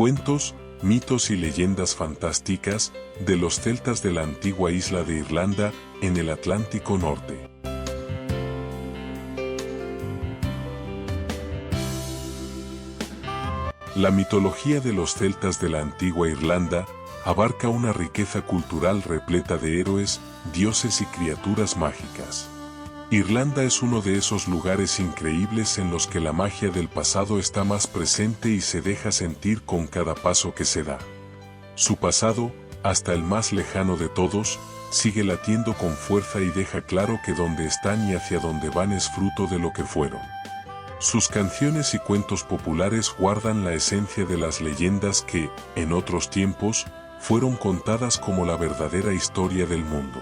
Cuentos, mitos y leyendas fantásticas de los celtas de la antigua isla de Irlanda, en el Atlántico Norte. La mitología de los celtas de la antigua Irlanda abarca una riqueza cultural repleta de héroes, dioses y criaturas mágicas. Irlanda es uno de esos lugares increíbles en los que la magia del pasado está más presente y se deja sentir con cada paso que se da. Su pasado, hasta el más lejano de todos, sigue latiendo con fuerza y deja claro que donde están y hacia dónde van es fruto de lo que fueron. Sus canciones y cuentos populares guardan la esencia de las leyendas que, en otros tiempos, fueron contadas como la verdadera historia del mundo.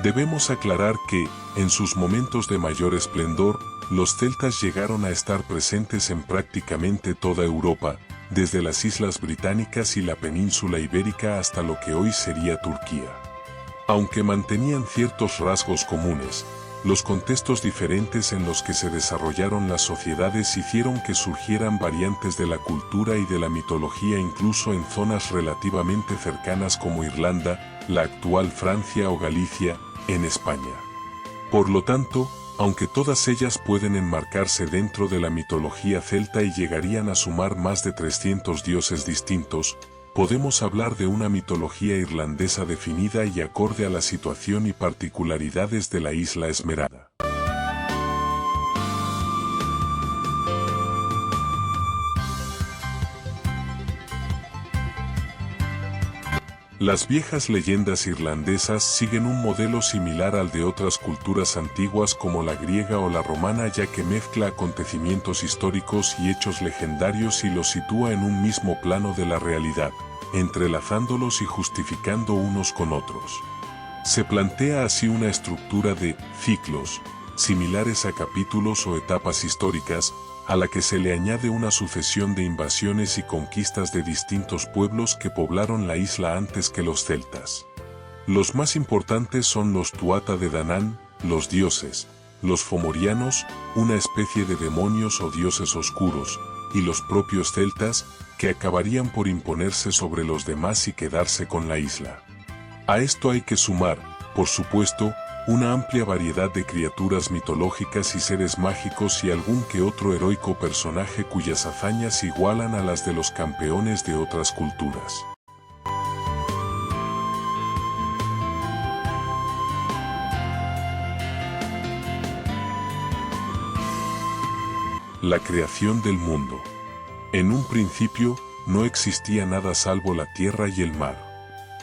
Debemos aclarar que, en sus momentos de mayor esplendor, los celtas llegaron a estar presentes en prácticamente toda Europa, desde las Islas Británicas y la península ibérica hasta lo que hoy sería Turquía. Aunque mantenían ciertos rasgos comunes, los contextos diferentes en los que se desarrollaron las sociedades hicieron que surgieran variantes de la cultura y de la mitología incluso en zonas relativamente cercanas como Irlanda, la actual Francia o Galicia, en España. Por lo tanto, aunque todas ellas pueden enmarcarse dentro de la mitología celta y llegarían a sumar más de 300 dioses distintos, podemos hablar de una mitología irlandesa definida y acorde a la situación y particularidades de la Isla Esmeralda. Las viejas leyendas irlandesas siguen un modelo similar al de otras culturas antiguas como la griega o la romana, ya que mezcla acontecimientos históricos y hechos legendarios y los sitúa en un mismo plano de la realidad, entrelazándolos y justificando unos con otros. Se plantea así una estructura de ciclos, similares a capítulos o etapas históricas, a la que se le añade una sucesión de invasiones y conquistas de distintos pueblos que poblaron la isla antes que los celtas. Los más importantes son los Tuatha de Danann, los dioses, los fomorianos, una especie de demonios o dioses oscuros, y los propios celtas, que acabarían por imponerse sobre los demás y quedarse con la isla. A esto hay que sumar, por supuesto, una amplia variedad de criaturas mitológicas y seres mágicos y algún que otro heroico personaje cuyas hazañas igualan a las de los campeones de otras culturas. La creación del mundo. En un principio, no existía nada salvo la tierra y el mar.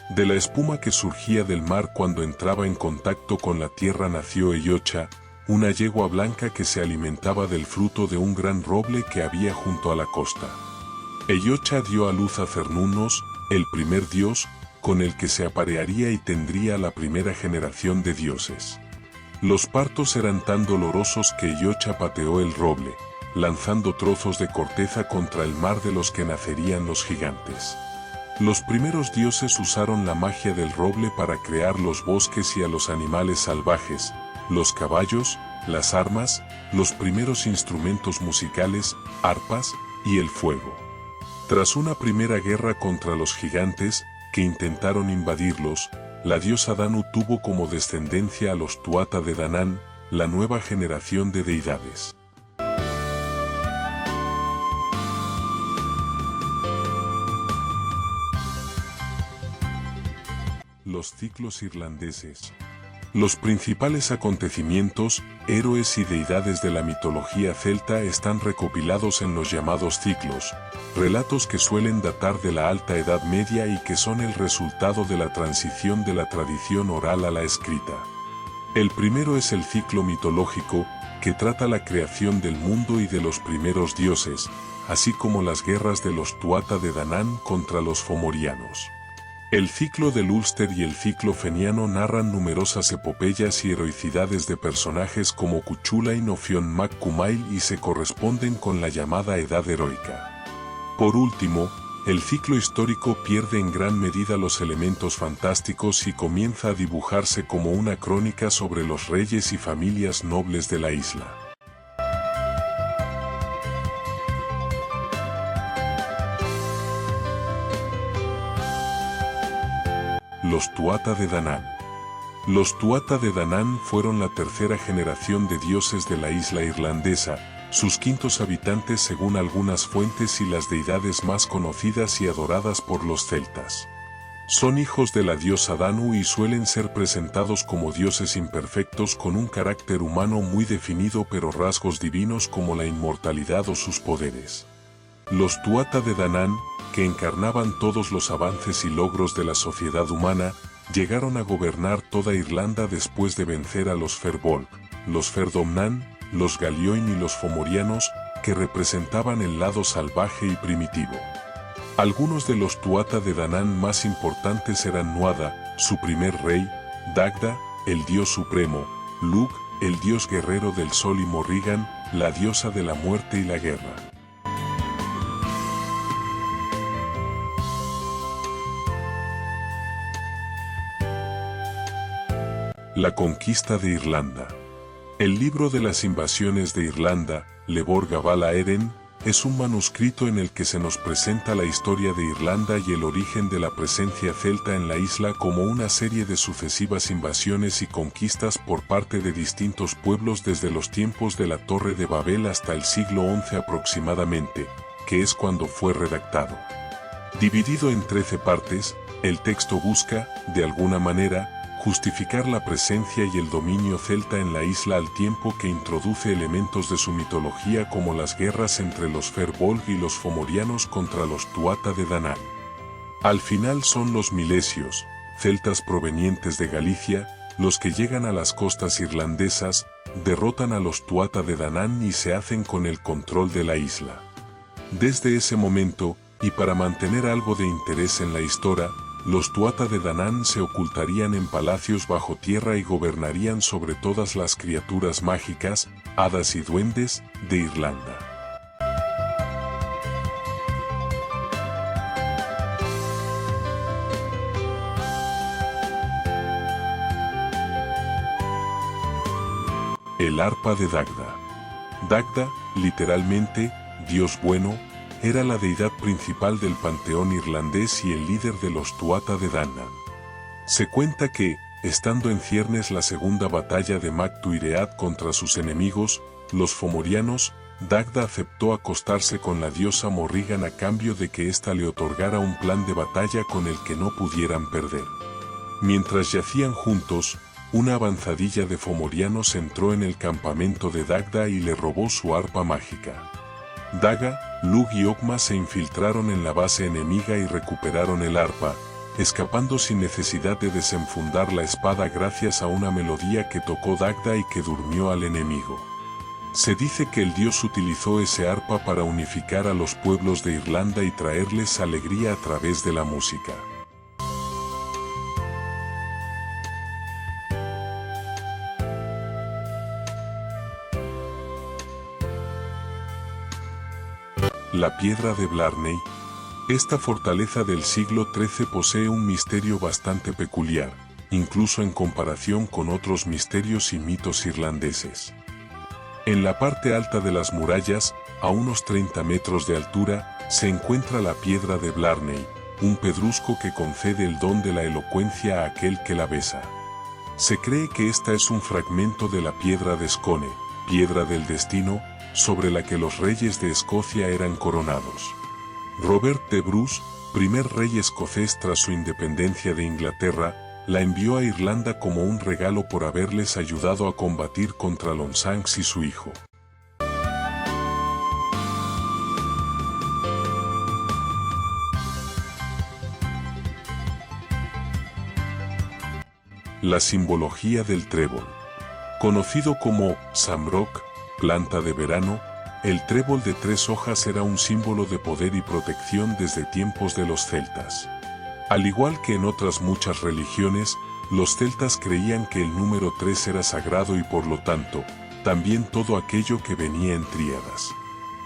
De la espuma que surgía del mar cuando entraba en contacto con la tierra nació Eyocha, una yegua blanca que se alimentaba del fruto de un gran roble que había junto a la costa. Eyocha dio a luz a Cernunnos, el primer dios, con el que se aparearía y tendría la primera generación de dioses. Los partos eran tan dolorosos que Eyocha pateó el roble, lanzando trozos de corteza contra el mar de los que nacerían los gigantes. Los primeros dioses usaron la magia del roble para crear los bosques y a los animales salvajes, los caballos, las armas, los primeros instrumentos musicales, arpas, y el fuego. Tras una primera guerra contra los gigantes, que intentaron invadirlos, la diosa Danu tuvo como descendencia a los Tuatha de Danann, la nueva generación de deidades. Los ciclos irlandeses. Los principales acontecimientos, héroes y deidades de la mitología celta están recopilados en los llamados ciclos, relatos que suelen datar de la Alta Edad Media y que son el resultado de la transición de la tradición oral a la escrita. El primero es el ciclo mitológico, que trata la creación del mundo y de los primeros dioses, así como las guerras de los Tuatha de Danann contra los fomorianos. El ciclo del Ulster y el ciclo feniano narran numerosas epopeyas y heroicidades de personajes como Cuchulainn o Fionn mac Cumaill y se corresponden con la llamada Edad Heroica. Por último, el ciclo histórico pierde en gran medida los elementos fantásticos y comienza a dibujarse como una crónica sobre los reyes y familias nobles de la isla. Los Tuatha de Danann. Los Tuatha de Danann fueron la tercera generación de dioses de la isla irlandesa, sus quintos habitantes según algunas fuentes y las deidades más conocidas y adoradas por los celtas. Son hijos de la diosa Danu y suelen ser presentados como dioses imperfectos con un carácter humano muy definido pero rasgos divinos como la inmortalidad o sus poderes. Los Tuatha de Danann, que encarnaban todos los avances y logros de la sociedad humana, llegaron a gobernar toda Irlanda después de vencer a los Firbolg, los Ferdomnan, los Galioin y los Fomorianos, que representaban el lado salvaje y primitivo. Algunos de los Tuatha de Danann más importantes eran Nuada, su primer rey, Dagda, el dios supremo, Lugh, el dios guerrero del sol y Morrigan, la diosa de la muerte y la guerra. La conquista de Irlanda. El libro de las invasiones de Irlanda, Lebor Gabála Érenn, es un manuscrito en el que se nos presenta la historia de Irlanda y el origen de la presencia celta en la isla como una serie de sucesivas invasiones y conquistas por parte de distintos pueblos desde los tiempos de la Torre de Babel hasta el siglo XI aproximadamente, que es cuando fue redactado. Dividido en 13 partes, el texto busca, de alguna manera, justificar la presencia y el dominio celta en la isla al tiempo que introduce elementos de su mitología como las guerras entre los Firbolg y los Fomorianos contra los Tuatha de Danann. Al final son los milesios, celtas provenientes de Galicia, los que llegan a las costas irlandesas, derrotan a los Tuatha de Danann y se hacen con el control de la isla. Desde ese momento, y para mantener algo de interés en la historia, los Tuatha de Danann se ocultarían en palacios bajo tierra y gobernarían sobre todas las criaturas mágicas, hadas y duendes, de Irlanda. El arpa de Dagda. Dagda, literalmente, Dios bueno, era la deidad principal del panteón irlandés y el líder de los Tuatha de Danann. Se cuenta que, estando en ciernes la segunda batalla de Mac Tuiread contra sus enemigos, los Fomorianos, Dagda aceptó acostarse con la diosa Morrigan a cambio de que ésta le otorgara un plan de batalla con el que no pudieran perder. Mientras yacían juntos, una avanzadilla de Fomorianos entró en el campamento de Dagda y le robó su arpa mágica. Daga, Lugh y Ogma se infiltraron en la base enemiga y recuperaron el arpa, escapando sin necesidad de desenfundar la espada gracias a una melodía que tocó Dagda y que durmió al enemigo. Se dice que el dios utilizó ese arpa para unificar a los pueblos de Irlanda y traerles alegría a través de la música. La piedra de Blarney. Esta fortaleza del siglo XIII posee un misterio bastante peculiar, incluso en comparación con otros misterios y mitos irlandeses. En la parte alta de las murallas, a unos 30 metros de altura, se encuentra la piedra de Blarney, un pedrusco que concede el don de la elocuencia a aquel que la besa. Se cree que esta es un fragmento de la piedra de Scone, piedra del destino, sobre la que los reyes de Escocia eran coronados. Robert de Bruce, primer rey escocés tras su independencia de Inglaterra, la envió a Irlanda como un regalo por haberles ayudado a combatir contra Longshanks y su hijo. La simbología del trébol. Conocido como Shamrock, planta de verano, el trébol de 3 hojas era un símbolo de poder y protección desde tiempos de los celtas. Al igual que en otras muchas religiones, los celtas creían que el número 3 era sagrado y por lo tanto, también todo aquello que venía en tríadas.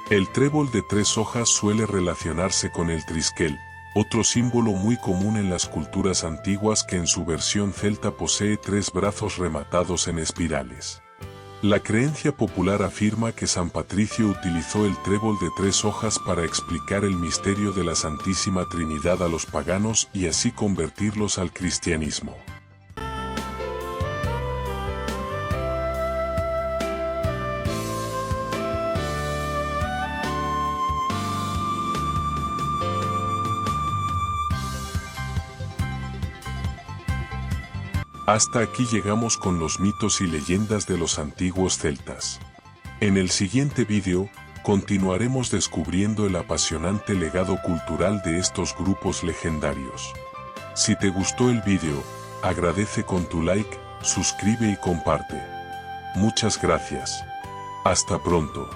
El trébol de 3 hojas suele relacionarse con el triskel, otro símbolo muy común en las culturas antiguas que en su versión celta posee 3 brazos rematados en espirales. La creencia popular afirma que San Patricio utilizó el trébol de 3 hojas para explicar el misterio de la Santísima Trinidad a los paganos y así convertirlos al cristianismo. Hasta aquí llegamos con los mitos y leyendas de los antiguos celtas. En el siguiente vídeo, continuaremos descubriendo el apasionante legado cultural de estos grupos legendarios. Si te gustó el vídeo, agradece con tu like, suscribe y comparte. Muchas gracias. Hasta pronto.